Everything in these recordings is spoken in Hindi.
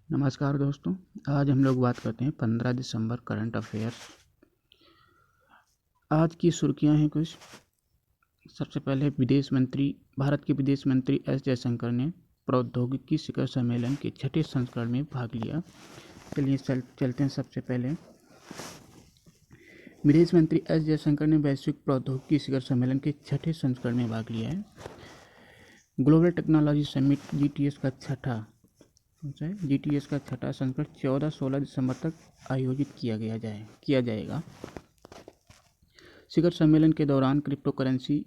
नमस्कार दोस्तों। आज हम लोग बात करते हैं 15 दिसंबर करंट अफेयर्स। आज की सुर्खियां हैं कुछ। सबसे पहले भारत के विदेश मंत्री एस जयशंकर ने प्रौद्योगिकी शिखर सम्मेलन के 6ठे संस्करण में भाग लिया। चलिए चलते हैं। सबसे पहले विदेश मंत्री एस जयशंकर ने वैश्विक प्रौद्योगिकी शिखर सम्मेलन के 6ठे संस्करण में भाग लिया है। ग्लोबल टेक्नोलॉजी समिट जीटीएस का छठा संस्करण 14-16 दिसंबर तक आयोजित किया जाएगा। शिखर सम्मेलन के दौरान क्रिप्टोकरेंसी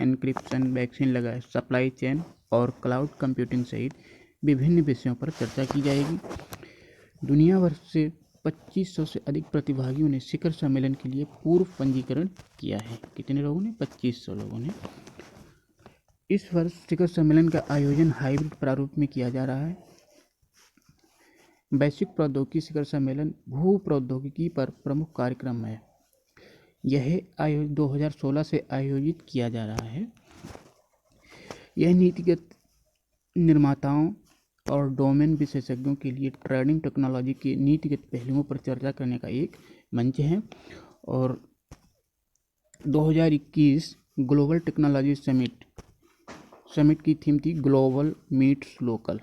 एनक्रिप्शन, वैक्सीन लगाए, सप्लाई चेन और क्लाउड कंप्यूटिंग सहित विभिन्न विषयों पर चर्चा की जाएगी। दुनिया भर से 2500 से अधिक प्रतिभागियों ने शिखर सम्मेलन के लिए पूर्व पंजीकरण किया है। कितने लोगों ने? 2500 लोगों ने। इस वर्ष शिखर सम्मेलन का आयोजन हाइब्रिड प्रारूप में किया जा रहा है। वैश्विक प्रौद्योगिकी शिखर सम्मेलन भू प्रौद्योगिकी पर प्रमुख कार्यक्रम है। यह 2016 से आयोजित किया जा रहा है। यह नीतिगत निर्माताओं और डोमेन विशेषज्ञों के लिए ट्रेडिंग टेक्नोलॉजी के नीतिगत पहलुओं पर चर्चा करने का एक मंच है। और 2021 ग्लोबल टेक्नोलॉजी समिट की थीम थी ग्लोबल मीट्स लोकल।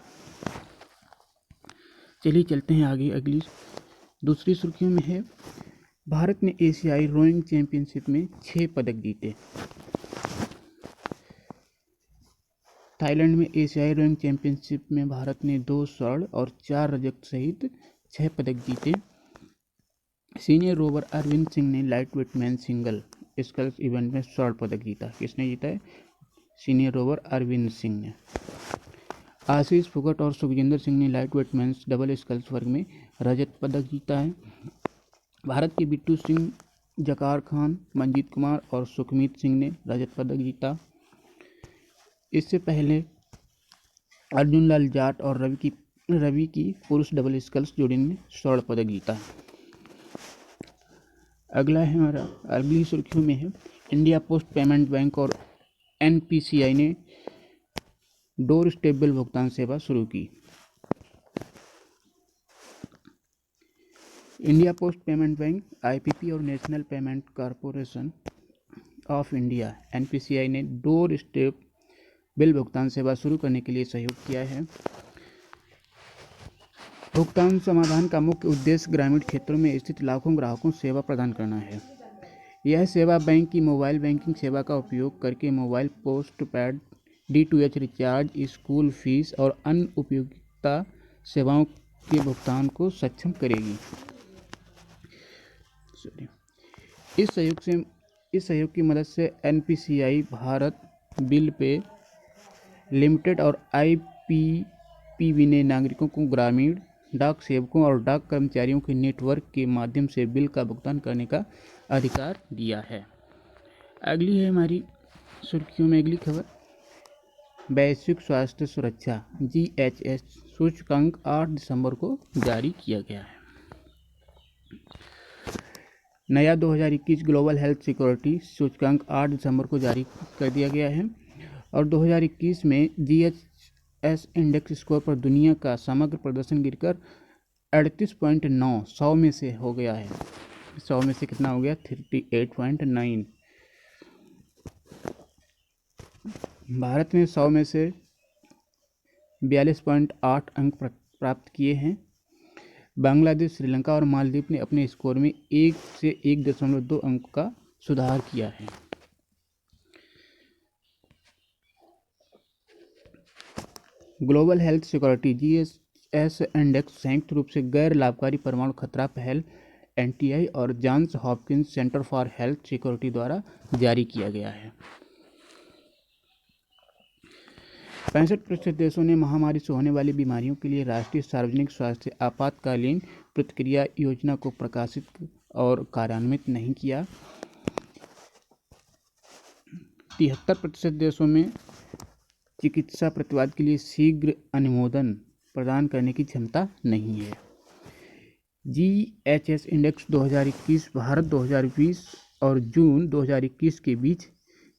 चलिए चलते हैं आगे। अगली दूसरी सुर्खियों में है, भारत ने एशियाई रोइंग चैंपियनशिप में 6 पदक जीते। थाईलैंड में एशियाई रोइंग चैंपियनशिप में भारत ने 2 स्वर्ण और 4 रजत सहित 6 पदक जीते। सीनियर रोवर अरविंद सिंह ने lightweight man single sculls event में स्वर्ण पदक जीता। किसने जीता है? सीनियर रोवर अरविंद सिंह ने। आशीष फुगट और सुखजिंदर सिंह ने lightweight men's double sculls वर्ग में रजत पदक जीता है। भारत के बिट्टू सिंह, जकार खान, मंजीत कुमार और सुखमीत सिंह ने रजत पदक जीता। इससे पहले अर्जुन लाल जाट और रवि की पुरुष डबल स्कल्स जोड़ी ने स्वर्ण पदक जीता। अगला है हमारा, अगली सुर्खियों में है, इंडिया पोस्ट पेमेंट बैंक और एनपीसीआई ने डोर स्टेप बिल भुगतान सेवा शुरू की। India post payment bank, IPP और national payment corporation of India NPCI ने डोर स्टेप बिल भुगतान सेवा शुरू करने के लिए सहयोग किया है। भुगतान समाधान का मुख्य उद्देश्य ग्रामीण क्षेत्रों में स्थित लाखों ग्राहकों को सेवा प्रदान करना है। यह सेवा बैंक की मोबाइल बैंकिंग सेवा का उपयोग करके mobile post paid, D2H recharge, school fees और अन्य उपयोगिता सेवाओं के भुगतान को सक्षम करेगी। इस सहयोग की मदद से NPCI Bharat bill pay limited और आईपीपीबी ने नागरिकों को ग्रामीण डाक सेवकों और डाक कर्मचारियों के नेटवर्क के माध्यम से बिल का भुगतान करने का अधिकार दिया है। अगली है हमारी सुर्खियों में अगली खबर, वैश्विक स्वास्थ्य सुरक्षा GHS सूचकांक 8 दिसंबर को जारी किया गया है। नया 2021 ग्लोबल हेल्थ सिक्योरिटी सूचकांक 8 दिसंबर को जारी कर दिया गया है। और 2021 में GHS इंडेक्स स्कोर पर दुनिया का समग्र प्रदर्शन गिरकर 38.9 100 में से हो गया है। 100 में से कितना हो गया? 38.9। भारत ने 100 में से 42.8 अंक प्राप्त किए हैं। बांग्लादेश, श्रीलंका और मालदीव ने अपने स्कोर में 1 से 1.2 अंक का सुधार किया है। Global health security GHS index संयुक्त रूप से गैर लाभकारी परमाणु खतरा पहल NTI और Johns Hopkins center for health security द्वारा जारी किया गया है। 65% देशों ने महामारी से होने वाली बीमारियों के लिए राष्ट्रीय सार्वजनिक स्वास्थ्य आपातकालीन प्रतिक्रिया योजना को प्रकाशित और कार्यान्वित नहीं किया। 73% देशों में चिकित्सा प्रतिवाद के लिए शीघ्र अनुमोदन प्रदान करने की क्षमता नहीं है। GHS इंडेक्स 2021 भारत 2020 और जून 2021 के बीच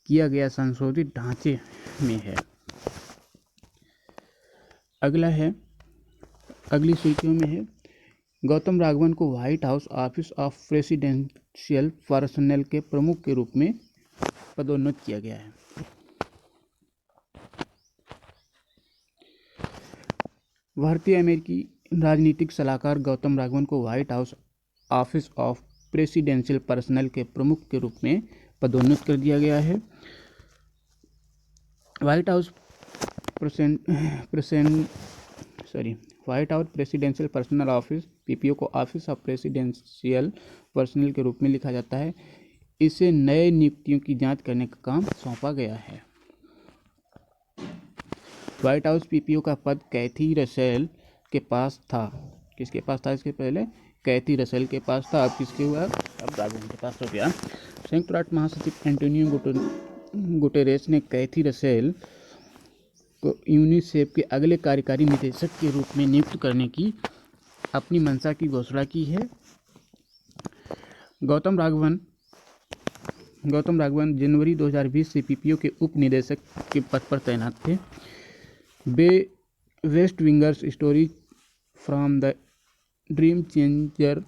किया गया संशोधित ढांचे में है। अगला है, अगली सुर्खियों में है, गौतम राघवन को white house office of presidential personal के प्रमुख के रूप में पदोन्नत किया गया है। भारतीय अमेरिकी राजनीतिक सलाहकार गौतम राघवन को white house office of presidential personal के प्रमुख के रूप में पदोन्नत कर दिया गया है। White house presidential personal office PPO को ऑफिस ऑफ प्रेसिडेंशियल पर्सनल के रूप में लिखा जाता है। इसे नए नियुक्तियों की जांच करने का काम सौंपा गया है। व्हाइट हाउस पीपीओ का पद कैथी रसेल के पास था। किसके पास था इसके पहले? कैथी रसेल के पास था। अब किसके हुआ? अब राघवन के पास हो गया। संयुक्त राष्ट्र महासचिव एंटोनियो गुटेरेस ने कैथी रसेल को यूनिसेफ के अगले कार्यकारी निदेशक के रूप में नियुक्त करने की अपनी मंशा की घोषणा की है। गौतम राघवन जनवरी 2020 से पीपीओ के उप निदेशक के पद पर तैनात थे। वे west wingers stories from the dream changer,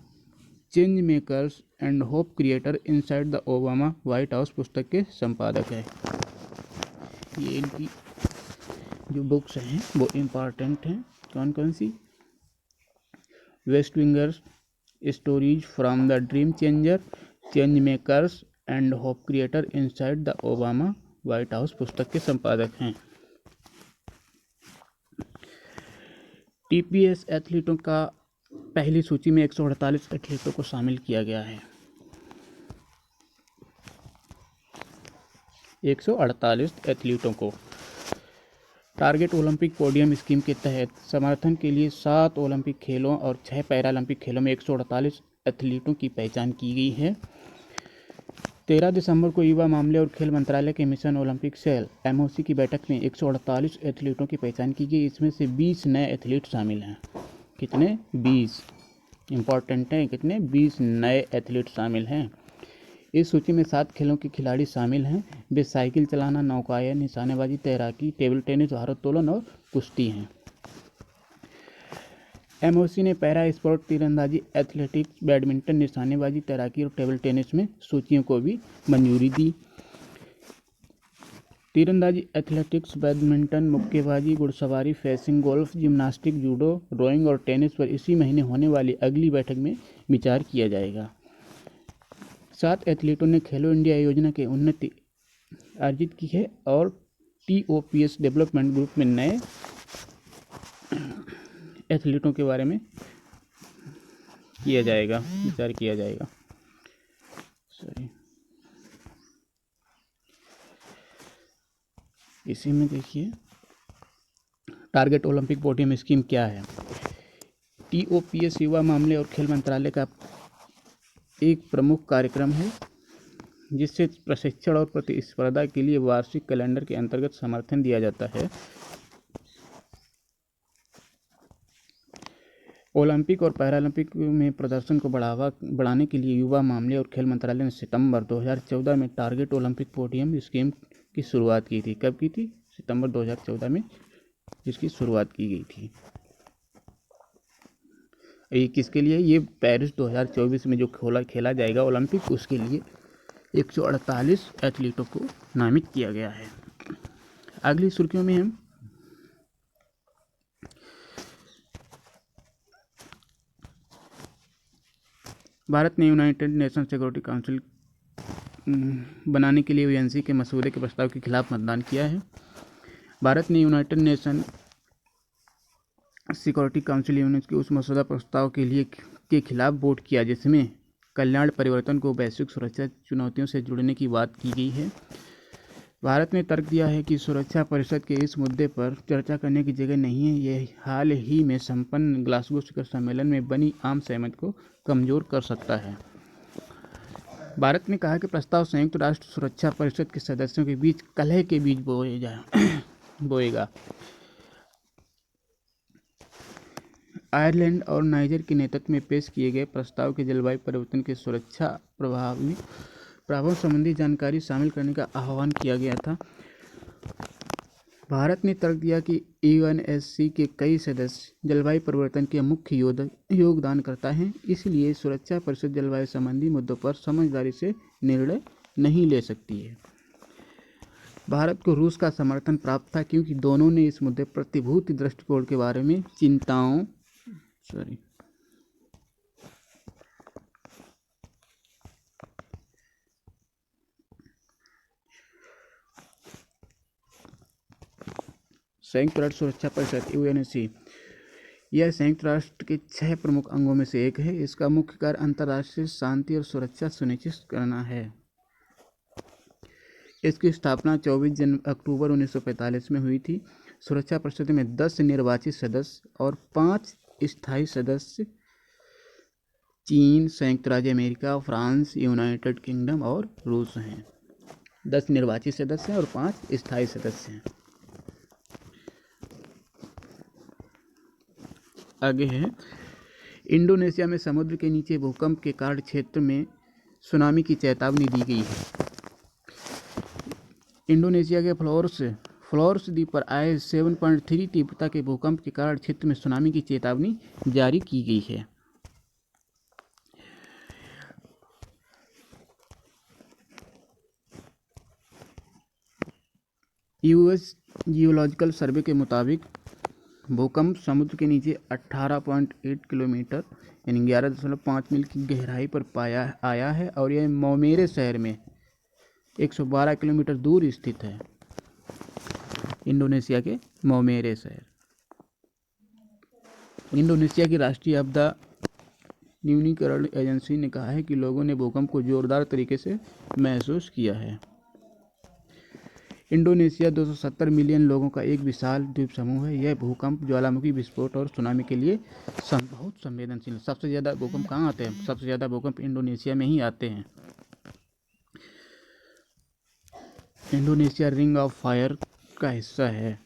change makers and hope creator inside the Obama White House पुस्तक के संपादक हैं। ये इनकी जो बुक्स हैं वो इम्पॉर्टेंट हैं। कौन कौन सी? West wingers stories from the dream changer, change makers and hope creator inside the Obama White House पुस्तक के संपादक हैं। टीपीएस एथलीटों का पहली सूची में 148 एथलीटों को शामिल किया गया है। 148 एथलीटों को। टारगेट ओलंपिक पोडियम स्कीम के तहत समर्थन के लिए 7 ओलंपिक खेलों और 6 पैरालंपिक खेलों में 148 एथलीटों की पहचान की गई है। 13 दिसंबर को युवा मामले और खेल मंत्रालय के मिशन ओलंपिक सेल एमओसी की बैठक में 148 एथलीटों की पहचान की गई। इसमें से 20 नए एथलीट शामिल हैं। कितने? 20 इम्पॉर्टेंट हैं। कितने? 20 नए एथलीट शामिल हैं। इस सूची में 7 खेलों के खिलाड़ी शामिल हैं। वे साइकिल चलाना, नौकायन, निशानेबाजी, तैराकी, टेबल टेनिस, भारोत्तोलन और कुश्ती हैं। एमओसी ने पैरा स्पोर्ट, तीरंदाजी, एथलेटिक्स, बैडमिंटन, निशानेबाजी, तैराकी और टेबल टेनिस में सूचियों को भी मंजूरी दी। तीरंदाजी, एथलेटिक्स, बैडमिंटन, मुक्केबाजी, घुड़सवारी, fencing, golf, gymnastic, judo, rowing और टेनिस पर इसी महीने होने वाली अगली बैठक में विचार किया जाएगा। 7 एथलीटों ने खेलो इंडिया योजना की उन्नति अर्जित की है और टीओपीएस डेवलपमेंट ग्रुप में नए एथलीटों के बारे में किया जाएगा, विचार किया जाएगा। इसी में देखिए टारगेट ओलंपिक पोडियम स्कीम क्या है। टीओपीएस युवा मामले और खेल मंत्रालय का एक प्रमुख कार्यक्रम है जिससे प्रशिक्षण और प्रतिस्पर्धा के लिए वार्षिक कैलेंडर के अंतर्गत समर्थन दिया जाता है। ओलंपिक और पैरालंपिक में प्रदर्शन को बढ़ाने के लिए युवा मामले और खेल मंत्रालय ने सितंबर 2014 में टारगेट ओलंपिक पोडियम स्कीम की शुरुआत की थी। कब की थी? सितंबर 2014 में इसकी शुरुआत की गई थी। ये किसके लिए? ये पेरिस 2024 में जो खेला जाएगा ओलंपिक, उसके लिए 148 एथलीटों को नामित किया गया है। अगली सुर्खियों में हम भारत ने यूनाइटेड नेशन सिक्योरिटी काउंसिल बनाने के लिए यूएनसी के मसौदे के प्रस्ताव के खिलाफ मतदान किया है। भारत ने United nation security council UNC के उस मसौदा प्रस्ताव के खिलाफ वोट किया जिसमें कल्याण परिवर्तन को वैश्विक सुरक्षा चुनौतियों से जुड़ने की बात की गई है। भारत ने तर्क दिया है कि सुरक्षा परिषद के इस मुद्दे पर चर्चा करने की जगह नहीं है। यह हाल ही में संपन्न ग्लासगो शिखर सम्मेलन में बनी आम सहमति को कमजोर कर सकता है। भारत ने कहा कि प्रस्ताव संयुक्त राष्ट्र सुरक्षा परिषद के सदस्यों के बीच कलह के बीज बोएगा। आयरलैंड और नाइजर के नेतृत्व में पेश किए गए प्रस्ताव के जलवायु परिवर्तन के सुरक्षा प्रभावों संबंधी जानकारी शामिल करने का आह्वान किया गया था। भारत ने तर्क दिया कि यूएनएससी के कई सदस्य जलवायु परिवर्तन के मुख्य योगदानकर्ता हैं, इसलिए सुरक्षा परिषद जलवायु संबंधी मुद्दों पर समझदारी से निर्णय नहीं ले सकती है। भारत को रूस का समर्थन प्राप्त था क्योंकि दोनों ने इस मुद्दे पर प्रतिभूति दृष्टिकोण के बारे में चिंताओं संयुक्त राष्ट्र सुरक्षा परिषद यूएनएससी यह संयुक्त राष्ट्र के 6 प्रमुख अंगों में से एक है। इसका मुख्य कार्य अंतर्राष्ट्रीय शांति और सुरक्षा सुनिश्चित करना है। इसकी स्थापना 24 अक्टूबर 1945 में हुई थी। सुरक्षा परिषद में 10 निर्वाचित सदस्य और 5 स्थायी सदस्य चीन, संयुक्त राज्य अमेरिका, फ्रांस, यूनाइटेड किंगडम और रूस हैं। 10 निर्वाचित सदस्य हैं और 5 स्थायी सदस्य हैं। आगे है, इंडोनेशिया में समुद्र के नीचे भूकंप के कारण क्षेत्र में सुनामी की चेतावनी दी गई है। इंडोनेशिया के फ्लोरेंस द्वीप पर आए 7.3 तीव्रता के भूकंप के कारण क्षेत्र में सुनामी की चेतावनी जारी की गई है। यूएस जियोलॉजिकल सर्वे के मुताबिक भूकंप समुद्र के नीचे 18.8 किलोमीटर यानी 11.5 मील की गहराई पर आया है और यह मोमेरे शहर में 112 किलोमीटर दूर स्थित है। इंडोनेशिया के मोमेरे शहर। इंडोनेशिया की राष्ट्रीय आपदा न्यूनीकरण एजेंसी ने कहा है कि लोगों ने भूकंप को जोरदार तरीके से महसूस किया है। इंडोनेशिया 270 मिलियन लोगों का एक विशाल द्वीप समूह है। यह भूकंप, ज्वालामुखी विस्फोट और सुनामी के लिए बहुत संवेदनशील है। सबसे ज़्यादा भूकंप कहाँ आते हैं? सबसे ज़्यादा भूकंप इंडोनेशिया में ही आते हैं। इंडोनेशिया रिंग ऑफ फायर का हिस्सा है,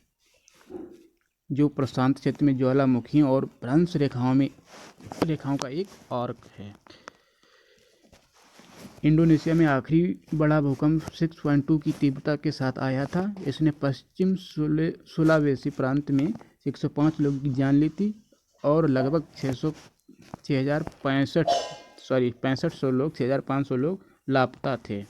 जो प्रशांत क्षेत्र में ज्वालामुखियों और भ्रंश रेखाओं का एक आर्क है। इंडोनेशिया में आखिरी बड़ा भूकंप 6.2 की तीव्रता के साथ आया था। इसने पश्चिम सुलावेसी प्रांत में 105 लोगों की जान ली थी और लगभग 6,500 लोग लापता थे।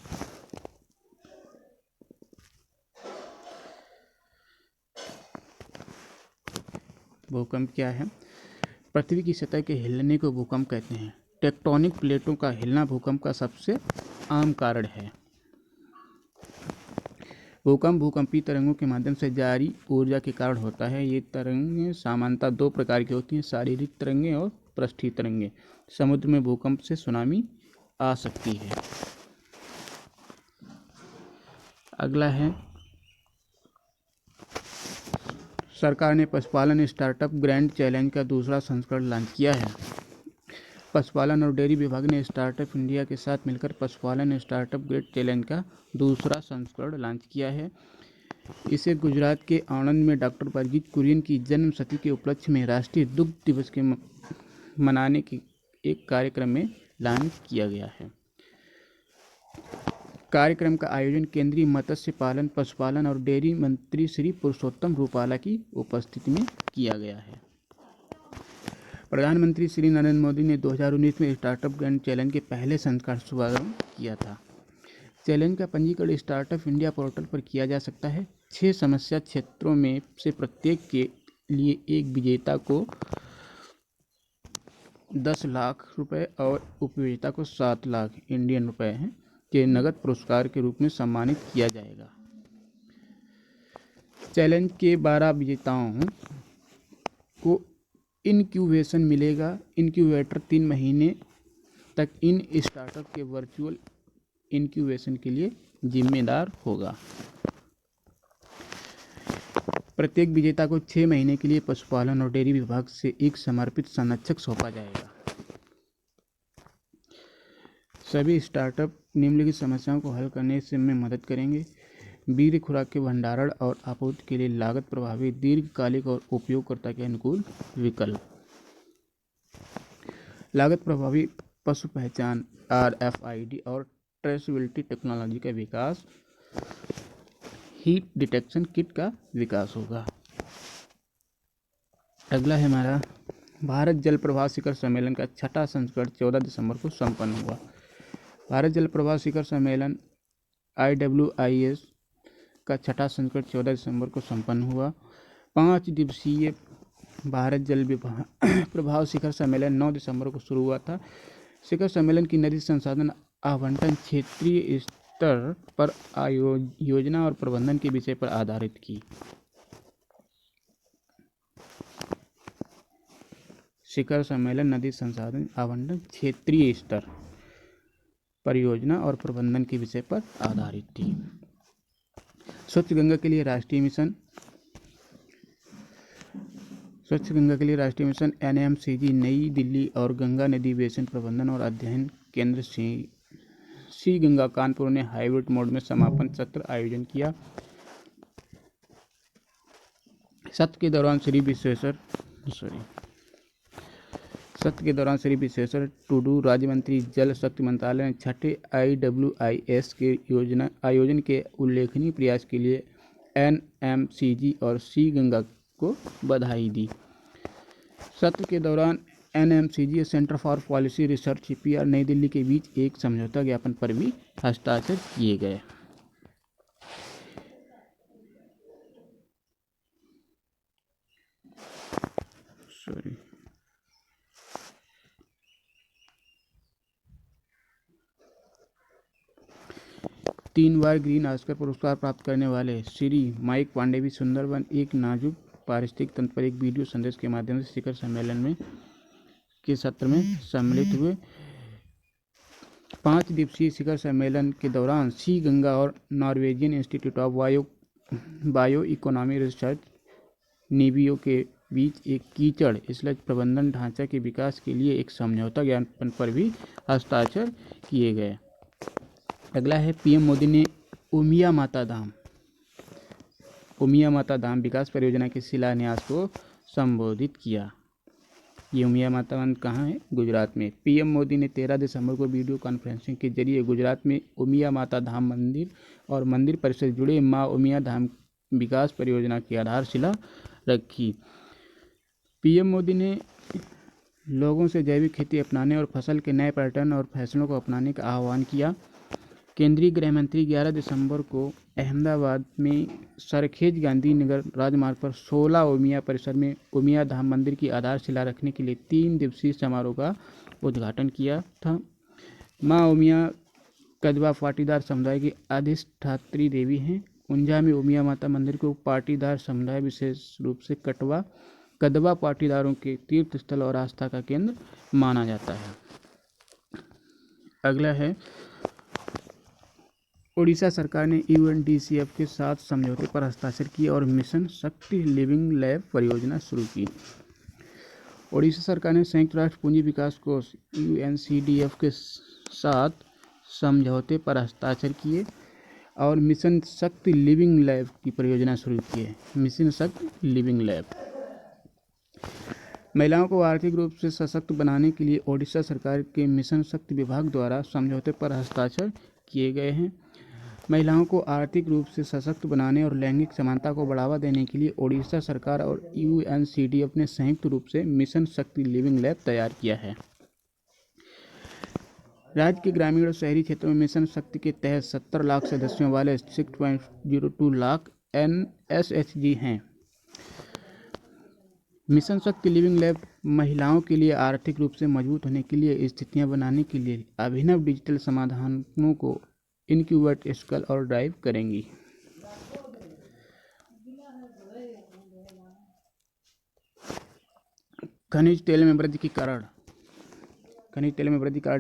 भूकंप क्या है? पृथ्वी की सतह के हिलने को भूकंप कहते हैं। टेक्टोनिक प्लेटों का हिलना भूकंप का सबसे आम कारण है। भूकंप भूकंपीय तरंगों के माध्यम से जारी ऊर्जा के कारण होता है। ये तरंगें सामान्यतः 2 प्रकार की होती हैं, शारीरिक तरंगें और पृष्ठीय तरंगें। समुद्र में भूकंप से सुनामी आ सकती है। अगला है, सरकार ने पशुपालन स्टार्टअप ग्रैंड चैलेंज का दूसरा संस्करण लॉन्च किया है। पशुपालन और डेयरी विभाग ने स्टार्टअप इंडिया के साथ मिलकर पशुपालन स्टार्टअप ग्रेड चैलेंज का दूसरा संस्करण लॉन्च किया है। इसे गुजरात के आणंद में डॉक्टर वर्गीज कुरियन की जन्म शती के उपलक्ष्य में राष्ट्रीय दुग्ध दिवस के मनाने के एक कार्यक्रम में लॉन्च किया गया है। कार्यक्रम का आयोजन केंद्रीय मत्स्य पालन, पशुपालन और डेयरी मंत्री श्री पुरुषोत्तम रूपाला की उपस्थिति में किया गया है। प्रधानमंत्री श्री नरेंद्र मोदी ने 2019 में स्टार्टअप ग्रैंड चैलेंज के पहले संस्करण का शुभारंभ किया था। चैलेंज का पंजीकरण स्टार्टअप इंडिया पोर्टल पर किया जा सकता है। 6 समस्या क्षेत्रों में से प्रत्येक के लिए एक विजेता को 10 लाख रुपए और उपविजेता को 7 लाख इंडियन रुपए के नगद पुरस्कार के रूप में सम्मानित किया जाएगा। चैलेंज के 12 विजेताओं को इनक्यूबेशन मिलेगा। इनक्यूबेटर 3 महीने तक इन स्टार्टअप के वर्चुअल इनक्यूबेशन के लिए जिम्मेदार होगा। प्रत्येक विजेता को 6 महीने के लिए पशुपालन और डेयरी विभाग से एक समर्पित संरक्षक सौंपा जाएगा। सभी स्टार्टअप निम्नलिखित समस्याओं को हल करने में मदद करेंगे। वीर्य खुराक के भंडारण और आपूर्ति के लिए लागत प्रभावी, दीर्घकालिक और उपयोगकर्ता के अनुकूल विकल्प। लागत प्रभावी पशु पहचान RFID और ट्रेसेबिलिटी टेक्नोलॉजी का विकास। हीट डिटेक्शन किट का विकास होगा। अगला है हमारा भारत जल प्रवाह शिखर सम्मेलन का छठा संस्करण 14 दिसंबर को संपन्न हुआ। भारत जल प्रवाह शिखर सम्मेलन IWIS का छठा संस्करण 14 दिसंबर को संपन्न हुआ। 5 दिवसीय भारत जल प्रवाह शिखर सम्मेलन 9 दिसंबर को शुरू हुआ था। शिखर सम्मेलन की नदी संसाधन आवंटन क्षेत्रीय स्तर पर योजना और प्रबंधन के विषय पर आधारित की। शिखर सम्मेलन नदी संसाधन आवंटन क्षेत्रीय स्तर परियोजना और प्रबंधन के विषय पर आधारित थी। स्वच्छ गंगा के लिए राष्ट्रीय मिशन NMCG नई दिल्ली और गंगा नदी बेसिन प्रबंधन और अध्ययन केंद्र सी गंगा कानपुर ने हाइब्रिड मोड में समापन सत्र आयोजन किया। सत्र के दौरान श्री विश्वेश्वर टुडू राज्य मंत्री जल शक्ति मंत्रालय ने छठे IWIS के आयोजन के उल्लेखनीय प्रयास के लिए NMCG और सी गंगा को बधाई दी। सत्र के दौरान NMCG और centre for policy research CPR नई दिल्ली के बीच एक समझौता ज्ञापन पर भी हस्ताक्षर किए गए। 3 बार ग्रीन ऑस्कर पुरस्कार प्राप्त करने वाले श्री माइक पांडे भी सुंदरबन एक नाजुक पारिस्थितिक तंत्र पर एक वीडियो संदेश के माध्यम से शिखर सम्मेलन के सत्र में सम्मिलित हुए। 5 दिवसीय शिखर सम्मेलन के दौरान सी गंगा और Norwegian institute of bio economy research NIBIO के बीच एक कीचड़ स्लज प्रबंधन ढांचा के विकास के लिए एक समझौता ज्ञापन पर भी हस्ताक्षर किए गए। अगला है PM मोदी ने उमिया माता धाम विकास परियोजना के शिलान्यास को संबोधित किया। ये उमिया माता धाम कहाँ है? गुजरात में। PM मोदी ने 13 दिसंबर को वीडियो कॉन्फ्रेंसिंग के जरिए गुजरात में उमिया माता धाम मंदिर और मंदिर परिसर से जुड़े माँ उमिया धाम विकास परियोजना की आधारशिला रखी। PM मोदी ने लोगों से जैविक खेती अपनाने और फसल के नए पैटर्न और फैसलों को अपनाने का आह्वान किया। केंद्रीय गृह मंत्री 11 दिसंबर को अहमदाबाद में सरखेज गांधीनगर राजमार्ग पर 16 उमिया परिसर में उमिया धाम मंदिर की आधारशिला रखने के लिए 3 दिवसीय समारोह का उद्घाटन किया था। माँ उमिया कदवा पाटीदार समुदाय की अधिष्ठात्री देवी हैं। ऊंझा में उमिया माता मंदिर को पाटीदार समुदाय विशेष रूप से कदवा पाटीदारों के तीर्थ स्थल और आस्था का केंद्र माना जाता है। अगला है ओडिशा सरकार ने UNDCF के साथ समझौते पर हस्ताक्षर किए और मिशन शक्ति लिविंग लैब परियोजना शुरू की। ओडिशा सरकार ने संयुक्त राष्ट्र पूंजी विकास कोष UNCDF के साथ समझौते पर हस्ताक्षर किए और मिशन शक्ति लिविंग लैब की परियोजना शुरू की है। मिशन शक्ति लिविंग लैब महिलाओं को आर्थिक रूप से सशक्त बनाने के लिए ओडिशा सरकार के मिशन शक्ति विभाग द्वारा समझौते पर हस्ताक्षर किए गए हैं। महिलाओं को आर्थिक रूप से सशक्त बनाने और लैंगिक समानता को बढ़ावा देने के लिए ओडिशा सरकार और UNCDF ने संयुक्त रूप से मिशन शक्ति लिविंग लैब तैयार किया है। राज्य के ग्रामीण और शहरी क्षेत्रों में मिशन शक्ति के तहत 70 लाख सदस्यों वाले 6.02 लाख NSHG हैं। मिशन शक्ति लिविंग लैब महिलाओं के लिए आर्थिक रूप से मजबूत होने के लिए स्थितियां बनाने के लिए अभिनव डिजिटल समाधानों को इनक्यूबेट स्केल और ड्राइव करेंगी। खनिज तेल में वृद्धि के कारण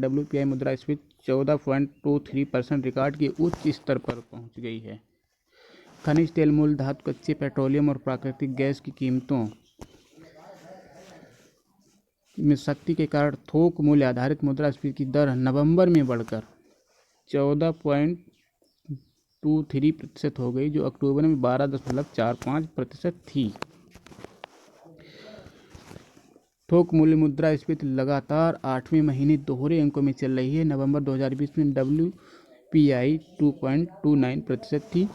WPI मुद्रास्फीति 14.23% रिकॉर्ड के उच्च स्तर पर पहुंच गई है। खनिज तेल, मूल धातु, कच्चे पेट्रोलियम और प्राकृतिक गैस की कीमतों में सख्ती के कारण थोक मूल्य आधारित मुद्रास्फीति की दर नवंबर में बढ़कर 14.23% हो गई, जो अक्टूबर में 12.45% थी। थोक मूल्य मुद्रास्फीति लगातार 8वें महीने दोहरे अंकों में चल रही है। नवंबर 2020 में WPI 2.29% थी।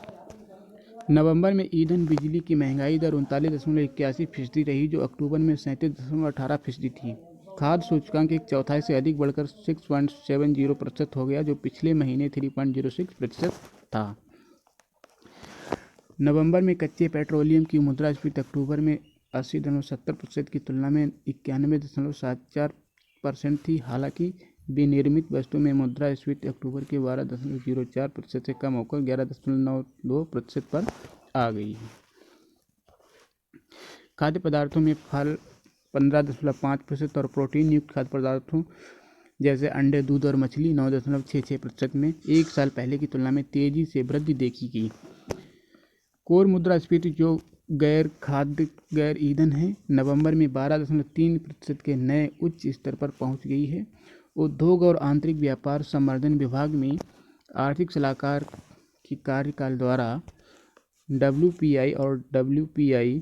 नवंबर में ईंधन बिजली की महंगाई दर 39.81% रही, जो अक्टूबर में 37.18% थी। खाद्य सूचकांक एक चौथाई से अधिक बढ़कर 6.70% हो गया, जो पिछले महीने 3.06% था। नवंबर में कच्चे पेट्रोलियम की मुद्रास्फीति अक्टूबर में 80.70% की तुलना में 91.74% थी। हालांकि विनिर्मित वस्तु में मुद्रास्फीति अक्टूबर के 12.04% से कम होकर 11.92% पर आ गई है। खाद्य पदार्थों में फल 15.5% और प्रोटीन युक्त खाद्य पदार्थों जैसे अंडे, दूध और मछली 9.66% में एक साल पहले की तुलना में तेजी से वृद्धि देखी गई। कोर मुद्रास्फीति, जो गैर खाद्य गैर ईंधन है, नवंबर में 12.3% के नए उच्च स्तर पर पहुंच गई है। उद्योग और आंतरिक व्यापार संवर्धन विभाग में आर्थिक सलाहकार की कार्यकाल द्वारा WPI और WPI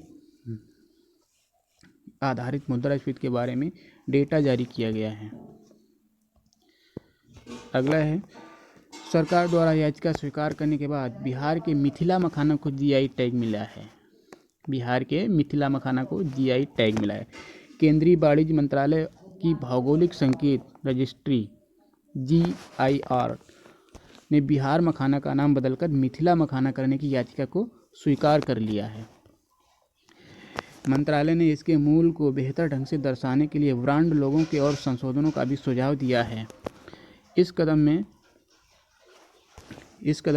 आधारित मुद्रास्फीति के बारे में डेटा जारी किया गया है। अगला है, सरकार द्वारा याचिका स्वीकार करने के बाद बिहार के मिथिला मखाना को GI टैग मिला है। बिहार के मिथिला मखाना को GI टैग मिला है। केंद्रीय वाणिज्य मंत्रालय की भौगोलिक संकेत रजिस्ट्री GIR ने बिहार मखाना का नाम बदलकर मिथिला मखाना करने की याचिका को स्वीकार कर लिया है। मंत्रालय ने इसके मूल को बेहतर ढंग से दर्शाने के लिए ब्रांड लोगों के और संशोधनों का भी सुझाव दिया है। इस कदम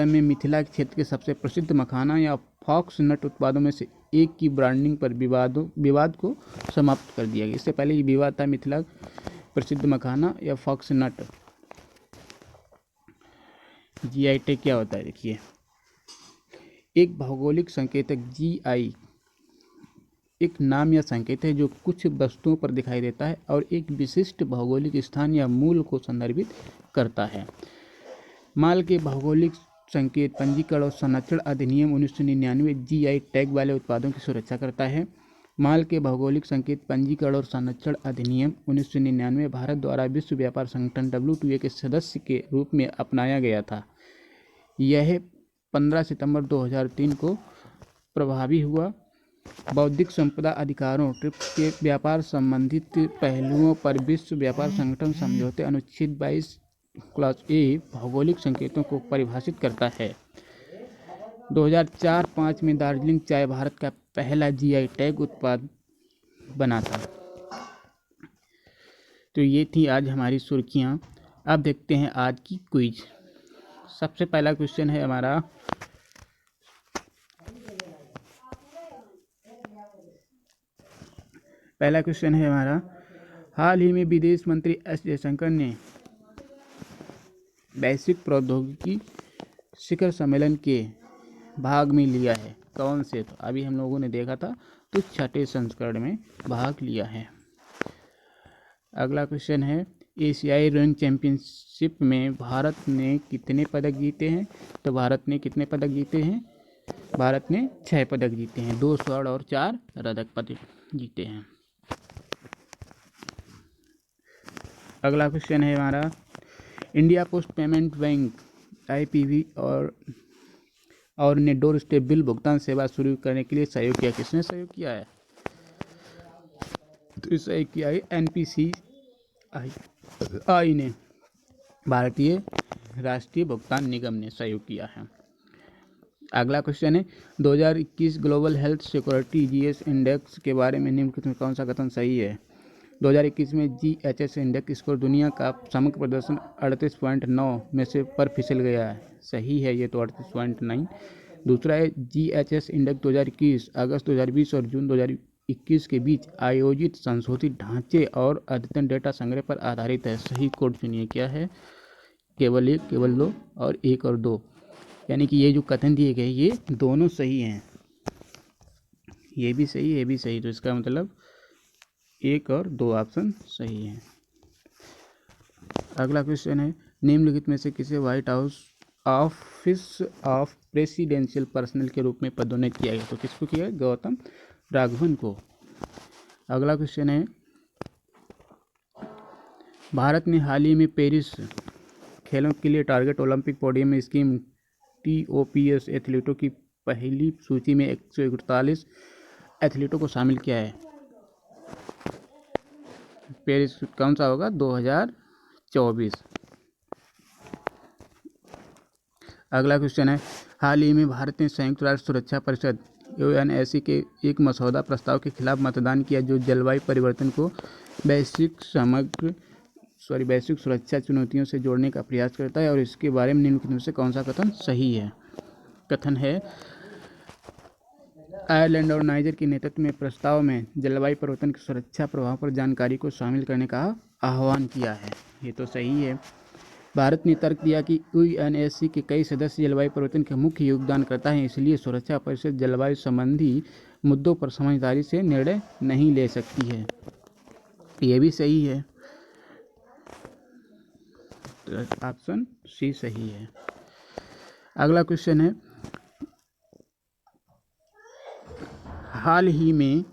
में मिथिला क्षेत्र के सबसे प्रसिद्ध मखाना या फॉक्स नट उत्पादों में से एक की ब्रांडिंग पर विवाद को समाप्त कर दिया गया। इससे पहले ये विवाद था मिथिला प्रसिद्ध मखाना या फॉक्स नट। GI टैग क्या होता है, देखिए। एक भौगोलिक संकेतक GI एक नाम या संकेत है जो कुछ वस्तुओं पर दिखाई देता है और एक विशिष्ट भौगोलिक स्थान या मूल को संदर्भित करता है। माल के भौगोलिक संकेत पंजीकरण और संरक्षण अधिनियम 1999 GI टैग वाले उत्पादों की सुरक्षा करता है। माल के भौगोलिक संकेत पंजीकरण और संरक्षण अधिनियम 1999 भारत द्वारा विश्व व्यापार संगठन WTO के सदस्य के रूप में अपनाया गया था। यह 15 सितंबर 2003 को प्रभावी हुआ। बौद्धिक संपदा अधिकारों ट्रिप्स के व्यापार संबंधित पहलुओं पर विश्व व्यापार संगठन समझौते अनुच्छेद 22 क्लॉज A भौगोलिक संकेतों को परिभाषित करता है। 2004-05 में दार्जिलिंग चाय भारत का पहला GI टैग उत्पाद बना था। तो ये थी आज हमारी सुर्खियाँ। अब देखते हैं आज की क्विज। सबसे पहला क्वेश्चन है हमारा, हाल ही में विदेश मंत्री S जयशंकर ने वैश्विक प्रौद्योगिकी शिखर सम्मेलन के भाग में लिया है, कौन से? तो अभी हम लोगों ने देखा था, तो छठे संस्करण में भाग लिया है। अगला क्वेश्चन है, एशियाई रोइंग चैंपियनशिप में भारत ने कितने पदक जीते हैं? तो भारत ने कितने पदक जीते हैं? भारत ने 6 पदक जीते हैं, 2 स्वर्ण और 4 रजत पदक जीते हैं। अगला क्वेश्चन है हमारा, India post payment bank IPB और ने डोर स्टेप बिल भुगतान सेवा शुरू करने के लिए सहयोग किया। किसने सहयोग किया है? तो सहयोग किया है NPCI ने, भारतीय राष्ट्रीय भुगतान निगम ने सहयोग किया है। अगला क्वेश्चन है, 2021 global health security GS index के बारे में निम्नलिखित में कौन सा कथन सही है? 2021 में GHS इंडेक्स स्कोर दुनिया का समग्र प्रदर्शन 38.9 में से पर फिसल गया है। सही है ये तो 38.9। दूसरा है, GHS इंडेक्स 2021 अगस्त 2020 और जून 2021 के बीच आयोजित संशोधित ढांचे और अद्यतन डेटा संग्रह पर आधारित है। सही कोड चुनिए, क्या है? केवल 1, केवल 2 और 1 और 2, यानी कि ये जो कथन दिए गए ये दोनों सही हैं। ये भी सही, ये भी सही, तो इसका मतलब 1 और 2 ऑप्शन सही है। अगला क्वेश्चन है, निम्नलिखित में से किसे white house office of presidential personal के रूप में पदोन्नत किया गया? तो किसको किया? गौतम राघवन को। अगला क्वेश्चन है, भारत ने हाल ही में पेरिस खेलों के लिए target Olympic podium scheme TOPS एथलीटों की पहली सूची में 141 एथलीटों को शामिल किया है? पेरिस कौन सा होगा? 2024। अगला क्वेश्चन है, हाल ही में भारत ने संयुक्त राष्ट्र सुरक्षा परिषद यूएनएससी के एक मसौदा प्रस्ताव के खिलाफ मतदान किया जो जलवायु परिवर्तन को वैश्विक सुरक्षा चुनौतियों से जोड़ने का प्रयास करता है और इसके बारे में निम्नलिखित में से कौन सा कथन सही है? कथन है, आयरलैंड और नाइजर के नेतृत्व में प्रस्ताव में जलवायु परिवर्तन के सुरक्षा प्रभाव पर जानकारी को शामिल करने का आह्वान किया है। ये तो सही है। भारत ने तर्क दिया कि यूएनएससी के कई सदस्य जलवायु परिवर्तन के मुख्य योगदानकर्ता हैं, इसलिए सुरक्षा परिषद जलवायु संबंधी मुद्दों पर समझदारी से निर्णय नहीं ले सकती है। ये भी सही है, तो ऑप्शन सी सही है। अगला क्वेश्चन है, हाल ही में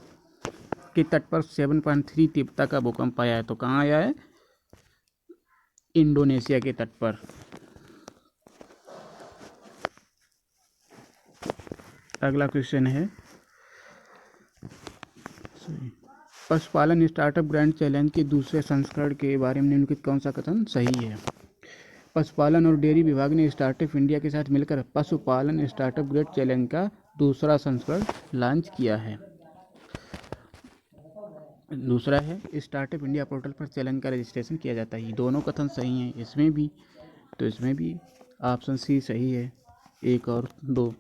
के तट पर 7.3 तीव्रता का भूकंप आया है, तो कहाँ आया है? इंडोनेशिया के तट पर। अगला क्वेश्चन है, पशुपालन स्टार्टअप ग्रैंड चैलेंज के दूसरे संस्करण के बारे में निम्नलिखित कौन सा कथन सही है? पशुपालन और डेयरी विभाग ने स्टार्टअप इंडिया के साथ मिलकर पशुपालन स्टार्टअप ग्रेड चैलेंज का दूसरा संस्करण लॉन्च किया है। दूसरा है, स्टार्टअप इंडिया पोर्टल पर चैलेंज का रजिस्ट्रेशन किया जाता है। ये दोनों कथन सही हैं इसमें भी, तो इसमें भी ऑप्शन सी सही है, 1 और 2।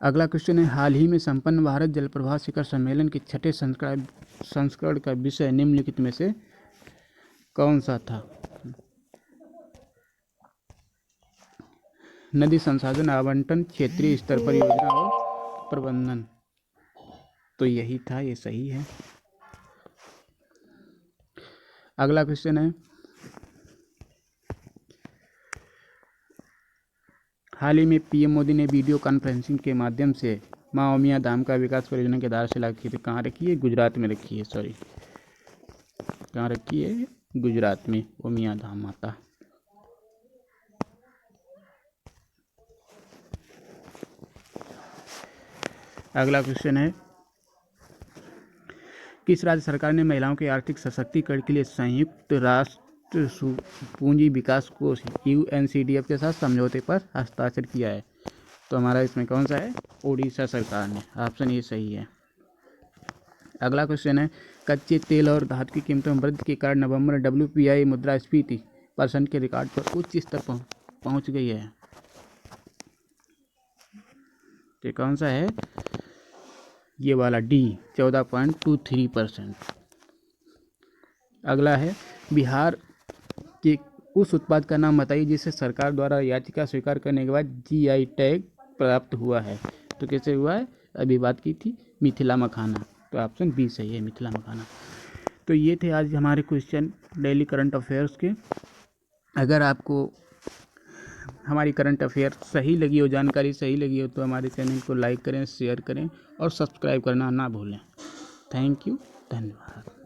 अगला क्वेश्चन है, हाल ही में संपन्न भारत जल प्रवाह शिखर सम्मेलन के छठे संस्करण का विषय निम्नलिखित में से कौन सा था? नदी संसाधन आवंटन, क्षेत्रीय स्तर पर योजना और प्रबंधन, तो यही था, ये सही है। अगला क्वेश्चन है, हाल ही में पीएम मोदी ने वीडियो कॉन्फ्रेंसिंग के माध्यम से माँ उमिया धाम का विकास परियोजना की आधारशिला रखी थी। कहाँ रखी है? गुजरात में रखी है, सॉरी, कहाँ रखी है? गुजरात में, उमिया धाम माता। अगला क्वेश्चन है, किस राज्य सरकार ने महिलाओं के आर्थिक सशक्तिकरण के लिए संयुक्त राष्ट्र पूंजी विकास कोष यूएनसीडीएफ के साथ समझौते पर हस्ताक्षर किया है? तो हमारा इसमें कौन सा है? ओडिशा सरकार ने, ऑप्शन ये सही है। अगला क्वेश्चन है, कच्चे तेल और धातु की कीमतों में वृद्धि के कारण नवंबर WPI मुद्रास्फीति % के रिकॉर्ड पर उच्च स्तर पहुंच गई है। तो कौन सा है? ये वाला डी, 14.23%। अगला है, बिहार के उस उत्पाद का नाम बताइए जिसे सरकार द्वारा याचिका स्वीकार करने के बाद GI टैग प्राप्त हुआ है। तो कैसे हुआ है? अभी बात की थी, मिथिला मखाना, तो ऑप्शन बी सही है, मिथिला मखाना। तो ये थे आज हमारे क्वेश्चन डेली करंट अफेयर्स के। अगर आपको हमारी करंट अफेयर सही लगी हो, जानकारी सही लगी हो, तो हमारे चैनल को लाइक करें, शेयर करें और सब्सक्राइब करना ना भूलें। थैंक यू, धन्यवाद।